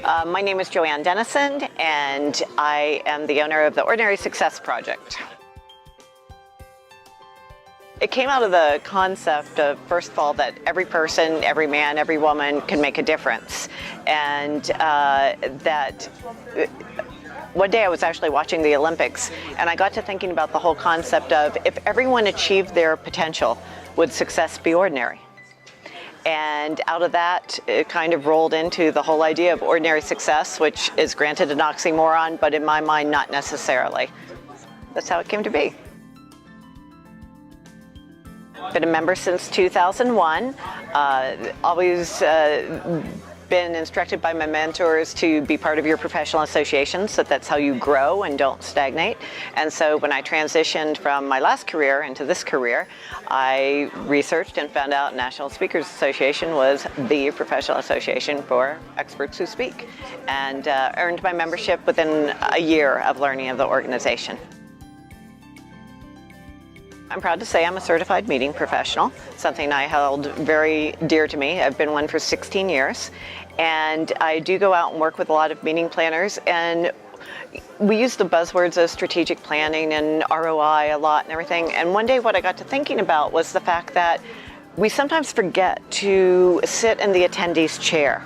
My name is Joanne Dennison, and I am the owner of the Ordinary Success Project. It came out of the concept of, first of all, that every person, every man, every woman can make a difference. And that one day I was actually watching the Olympics, and I got to thinking about the whole concept of, if everyone achieved their potential, would success be ordinary? And out of that, it kind of rolled into the whole idea of ordinary success, which is granted an oxymoron, but in my mind, not necessarily. That's how it came to be. Been a member since 2001. Always been instructed by my mentors to be part of your professional associations, so that's how you grow and don't stagnate. And so when I transitioned from my last career into this career, I researched and found out National Speakers Association was the professional association for experts who speak, and earned my membership within a year of learning of the organization. I'm proud to say I'm a certified meeting professional, something I held very dear to me. I've been one for 16 years, and I do go out and work with a lot of meeting planners, and we use the buzzwords of strategic planning and ROI a lot and everything. And one day what I got to thinking about was the fact that we sometimes forget to sit in the attendee's chair.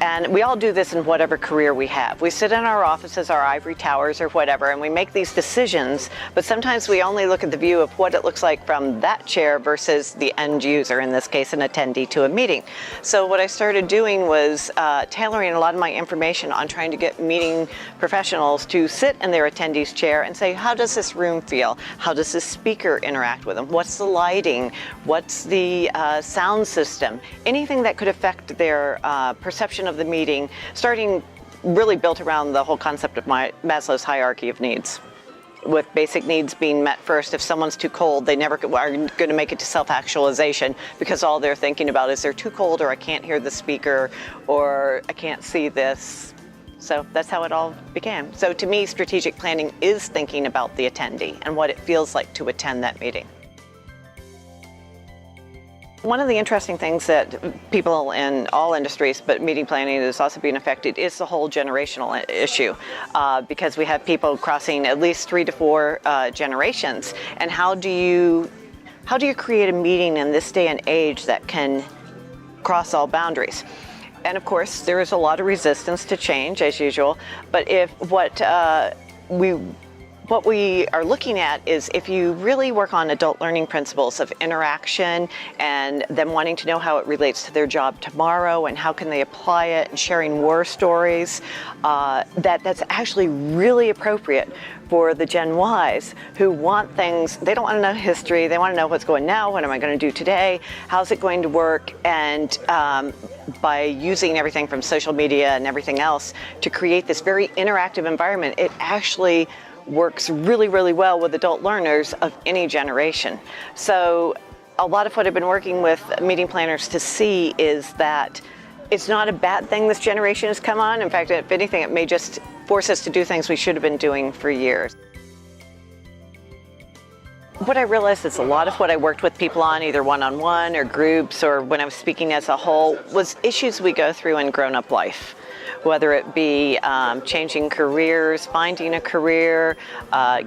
And we all do this in whatever career we have. We sit in our offices, our ivory towers or whatever, and we make these decisions, but sometimes we only look at the view of what it looks like from that chair versus the end user, in this case an attendee to a meeting. So what I started doing was tailoring a lot of my information on trying to get meeting professionals to sit in their attendee's chair and say, how does this room feel? How does this speaker interact with them? What's the lighting? What's the sound system? Anything that could affect their perception of the meeting, starting really built around the whole concept of Maslow's hierarchy of needs, with basic needs being met first. If someone's too cold, they never are going to make it to self-actualization, because all they're thinking about is they're too cold, or I can't hear the speaker, or I can't see this. So that's how it all began. So to me, strategic planning is thinking about the attendee and what it feels like to attend that meeting. One of the interesting things that people in all industries, but meeting planning is also being affected, is the whole generational issue, because we have people crossing at least 3 to 4 generations. And how do you create a meeting in this day and age that can cross all boundaries? And of course, there is a lot of resistance to change, as usual. But if what we are looking at is, if you really work on adult learning principles of interaction and them wanting to know how it relates to their job tomorrow and how can they apply it, and sharing war stories, that's actually really appropriate for the Gen Ys who want things. They don't want to know history. They want to know what's going now. What am I going to do today? How's it going to work? And by using everything from social media and everything else to create this very interactive environment, it actually works really, really well with adult learners of any generation. So a lot of what I've been working with meeting planners to see is that it's not a bad thing this generation has come on. In fact, if anything, it may just force us to do things we should have been doing for years. What I realized is a lot of what I worked with people on, either one-on-one or groups, or when I was speaking as a whole, was issues we go through in grown-up life. Whether it be changing careers, finding a career,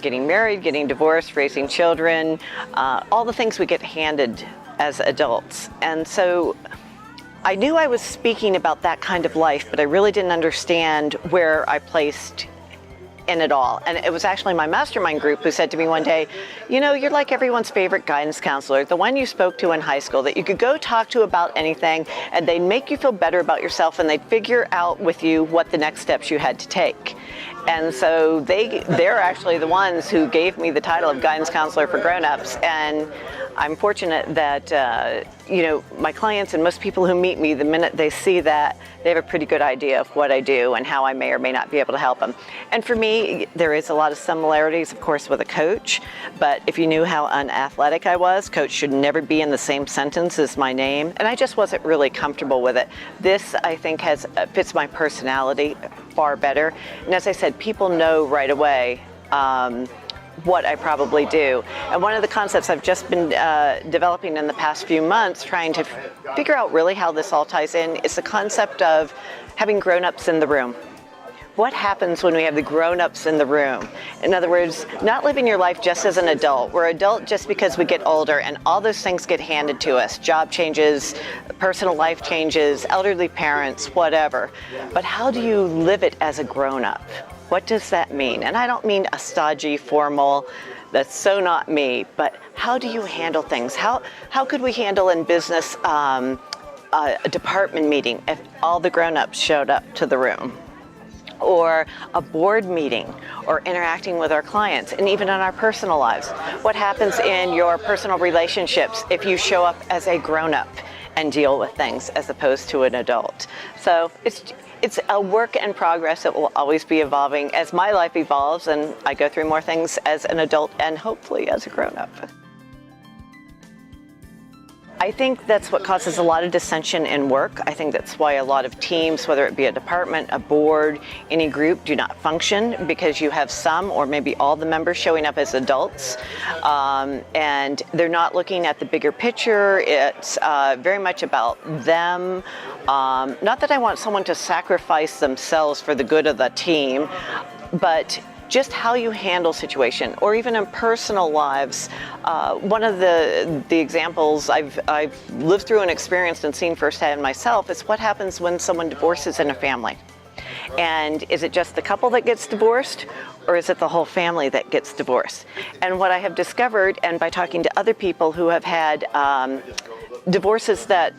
getting married, getting divorced, raising children, all the things we get handed as adults. And so I knew I was speaking about that kind of life, but I really didn't understand where I placed in it all. And it was actually my mastermind group who said to me one day, you know, you're like everyone's favorite guidance counselor, the one you spoke to in high school that you could go talk to about anything, and they'd make you feel better about yourself, and they'd figure out with you what the next steps you had to take. And so they're actually the ones who gave me the title of guidance counselor for grown-ups. And I'm fortunate that, you know, my clients and most people who meet me, the minute they see that, they have a pretty good idea of what I do and how I may or may not be able to help them. And for me, there is a lot of similarities, of course, with a coach. But if you knew how unathletic I was, coach should never be in the same sentence as my name. And I just wasn't really comfortable with it. This, I think, fits my personality far better. And as I said, people know right away what I probably do. And one of the concepts I've just been developing in the past few months, trying to figure out really how this all ties in, is the concept of having grown-ups in the room. What happens when we have the grown-ups in the room? In other words, not living your life just as an adult. We're adult just because we get older, and all those things get handed to us. Job changes, personal life changes, elderly parents, whatever. But how do you live it as a grown-up? What does that mean? And I don't mean a stodgy, formal, that's so not me, but how do you handle things? How could we handle in business a department meeting if all the grown-ups showed up to the room? Or a board meeting, or interacting with our clients, and even in our personal lives. What happens in your personal relationships if you show up as a grown-up and deal with things as opposed to an adult? So it's a work in progress. It will always be evolving as my life evolves and I go through more things as an adult and hopefully as a grown-up. I think that's what causes a lot of dissension in work. I think that's why a lot of teams, whether it be a department, a board, any group, do not function, because you have some or maybe all the members showing up as adults, and they're not looking at the bigger picture. It's very much about them. Not that I want someone to sacrifice themselves for the good of the team, but just how you handle situation, or even in personal lives. One of the examples I've lived through and experienced and seen firsthand myself is what happens when someone divorces in a family. And is it just the couple that gets divorced, or is it the whole family that gets divorced? And what I have discovered, and by talking to other people who have had divorces that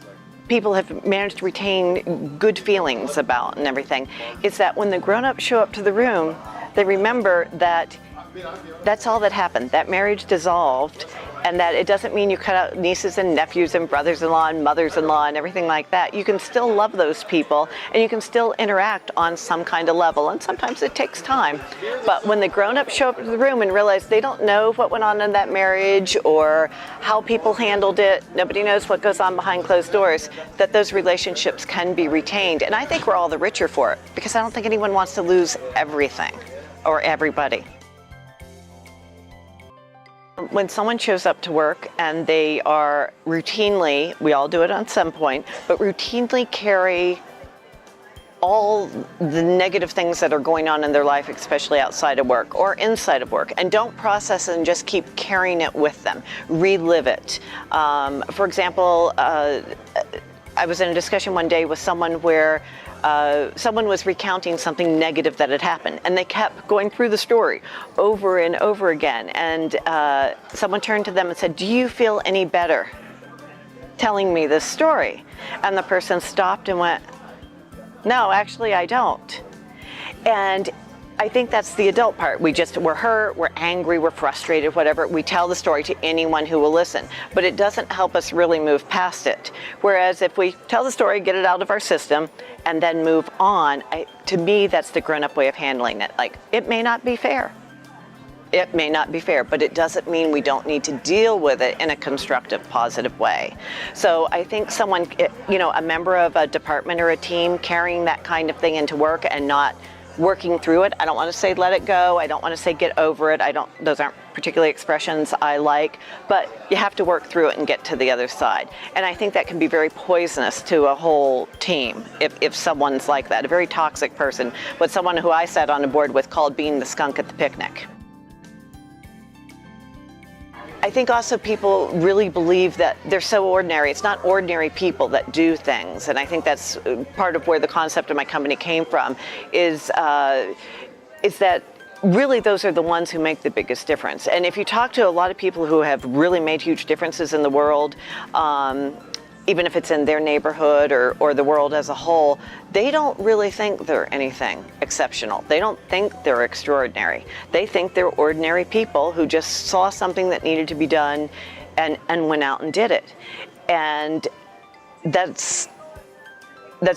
people have managed to retain good feelings about and everything, is that when the grown-ups show up to the room, they remember that that's all that happened. That marriage dissolved, and that it doesn't mean you cut out nieces and nephews and brothers-in-law and mothers-in-law and everything like that. You can still love those people, and you can still interact on some kind of level, and sometimes it takes time. But when the grown-ups show up to the room and realize they don't know what went on in that marriage or how people handled it, nobody knows what goes on behind closed doors, that those relationships can be retained. And I think we're all the richer for it, because I don't think anyone wants to lose everything or everybody. When someone shows up to work and they are routinely, we all do it on some point, but routinely carry all the negative things that are going on in their life, especially outside of work or inside of work, and don't process and just keep carrying it with them, relive it. For example, I was in a discussion one day with someone where someone was recounting something negative that had happened, and they kept going through the story over and over again. And someone turned to them and said, "Do you feel any better telling me this story?" And the person stopped and went, "No, actually I don't." And I think that's the adult part. We're hurt, we're angry, we're frustrated, whatever. We tell the story to anyone who will listen, but it doesn't help us really move past it. Whereas if we tell the story, get it out of our system, and then move on, to me, that's the grown-up way of handling it. Like, it may not be fair. It may not be fair, but it doesn't mean we don't need to deal with it in a constructive, positive way. So I think someone, a member of a department or a team carrying that kind of thing into work and not working through it. I don't want to say let it go. I don't want to say get over it. Those aren't particularly expressions I like, but you have to work through it and get to the other side. And I think that can be very poisonous to a whole team if someone's like that, a very toxic person, what someone who I sat on a board with called being the skunk at the picnic. I think also people really believe that they're so ordinary. It's not ordinary people that do things. And I think that's part of where the concept of my company came from, is that really those are the ones who make the biggest difference. And if you talk to a lot of people who have really made huge differences in the world, even if it's in their neighborhood or the world as a whole, they don't really think they're anything exceptional. They don't think they're extraordinary. They think they're ordinary people who just saw something that needed to be done and went out and did it. And that's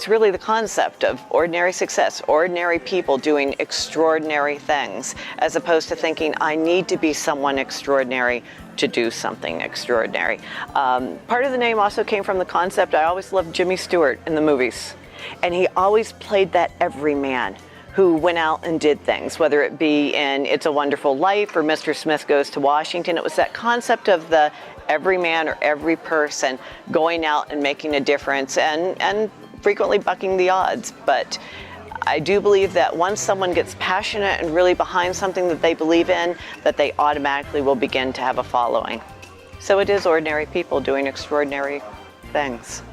really the concept of ordinary success, ordinary people doing extraordinary things, as opposed to thinking, I need to be someone extraordinary to do something extraordinary. Part of the name also came from the concept, I always loved Jimmy Stewart in the movies. And he always played that everyman who went out and did things, whether it be in It's a Wonderful Life or Mr. Smith Goes to Washington. It was that concept of the every man or every person going out and making a difference and frequently bucking the odds. But I do believe that once someone gets passionate and really behind something that they believe in, that they automatically will begin to have a following. So it is ordinary people doing extraordinary things.